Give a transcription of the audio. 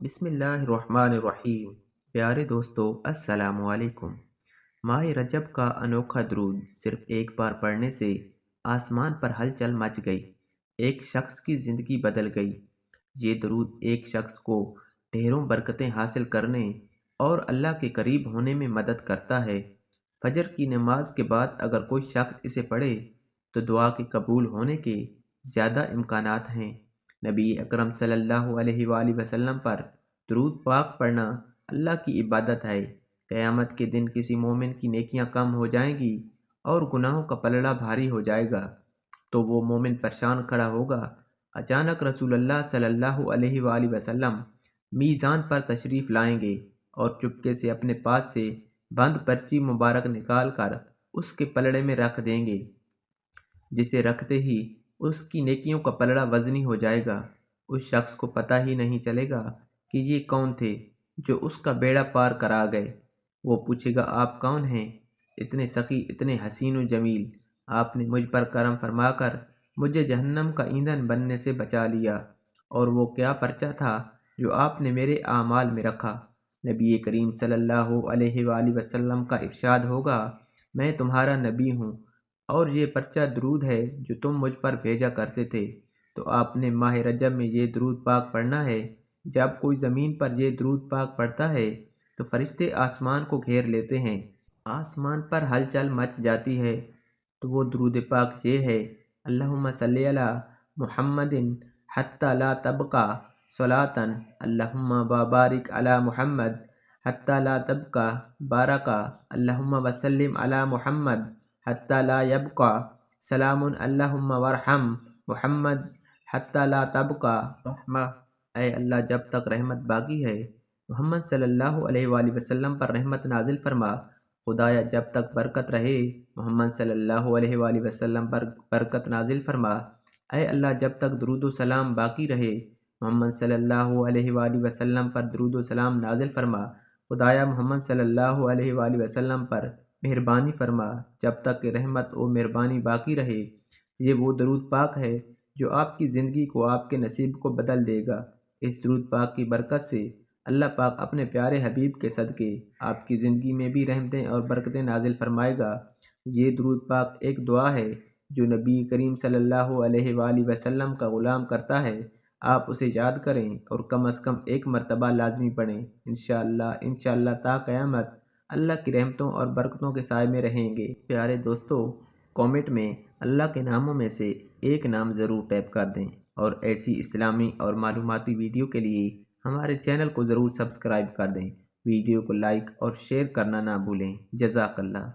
بسم اللہ الرحمن الرحیم۔ پیارے دوستو، السلام علیکم۔ ماہ رجب کا انوکھا درود صرف ایک بار پڑھنے سے آسمان پر ہلچل مچ گئی، ایک شخص کی زندگی بدل گئی۔ یہ درود ایک شخص کو ڈھیروں برکتیں حاصل کرنے اور اللہ کے قریب ہونے میں مدد کرتا ہے۔ فجر کی نماز کے بعد اگر کوئی شخص اسے پڑھے تو دعا کے قبول ہونے کے زیادہ امکانات ہیں۔ نبی اکرم صلی اللہ علیہ وآلہ وسلم پر درود پاک پڑھنا اللہ کی عبادت ہے۔ قیامت کے دن کسی مومن کی نیکیاں کم ہو جائیں گی اور گناہوں کا پلڑا بھاری ہو جائے گا تو وہ مومن پریشان کھڑا ہوگا۔ اچانک رسول اللہ صلی اللہ علیہ وآلہ وسلم میزان پر تشریف لائیں گے اور چپکے سے اپنے پاس سے بند پرچی مبارک نکال کر اس کے پلڑے میں رکھ دیں گے، جسے رکھتے ہی اس کی نیکیوں کا پلڑا وزنی ہو جائے گا۔ اس شخص کو پتہ ہی نہیں چلے گا کہ یہ کون تھے جو اس کا بیڑا پار کرا گئے۔ وہ پوچھے گا، آپ کون ہیں؟ اتنے سخی، اتنے حسین و جمیل، آپ نے مجھ پر کرم فرما کر مجھے جہنم کا ایندھن بننے سے بچا لیا، اور وہ کیا پرچہ تھا جو آپ نے میرے اعمال میں رکھا؟ نبی کریم صلی اللہ علیہ وآلہ وسلم کا ارشاد ہوگا، میں تمہارا نبی ہوں اور یہ پرچہ درود ہے جو تم مجھ پر بھیجا کرتے تھے۔ تو آپ نے ماہ رجب میں یہ درود پاک پڑھنا ہے۔ جب کوئی زمین پر یہ درود پاک پڑھتا ہے تو فرشتے آسمان کو گھیر لیتے ہیں، آسمان پر ہلچل مچ جاتی ہے۔ تو وہ درود پاک یہ ہے، اللہم صلی علی محمد حتی لا تبقى صلاة، اللہم بارک علی محمد حتی لا تبقى بارکا، اللہم وسلم علی محمد حتی لا یبقى سلام، اللہم ورحم محمد حتی لا تبقى رحمہ۔ اے اللہ، جب تک رحمت باقی ہے محمد صلی اللہ علیہ وآلہ وسلم پر رحمت نازل فرما۔ خدایا، جب تک برکت رہے محمد صلی اللہ علیہ وآلہ وسلم پر برکت نازل فرما۔ اے اللہ، جب تک درود و سلام باقی رہے محمد صلی اللہ علیہ وآلہ وسلم پر درود و سلام نازل فرما۔ خدایا، محمد صلی اللہ علیہ وآلہ وسلم پر مہربانی فرما۔ جب تک کہ رحمت و مہربانی باقی رہے، یہ وہ درود پاک ہے جو آپ کی زندگی کو، آپ کے نصیب کو بدل دے گا۔ اس درود پاک کی برکت سے اللہ پاک اپنے پیارے حبیب کے صدقے آپ کی زندگی میں بھی رحمتیں اور برکتیں نازل فرمائے گا۔ یہ درود پاک ایک دعا ہے جو نبی کریم صلی اللہ علیہ وآلہ وسلم کا غلام کرتا ہے۔ آپ اسے یاد کریں اور کم از کم ایک مرتبہ لازمی پڑھیں۔ انشاءاللہ تا قیامت اللہ کی رحمتوں اور برکتوں کے سائے میں رہیں گے۔ پیارے دوستو، کومنٹ میں اللہ کے ناموں میں سے ایک نام ضرور ٹیپ کر دیں، اور ایسی اسلامی اور معلوماتی ویڈیو کے لیے ہمارے چینل کو ضرور سبسکرائب کر دیں۔ ویڈیو کو لائک اور شیئر کرنا نہ بھولیں۔ جزاک اللہ۔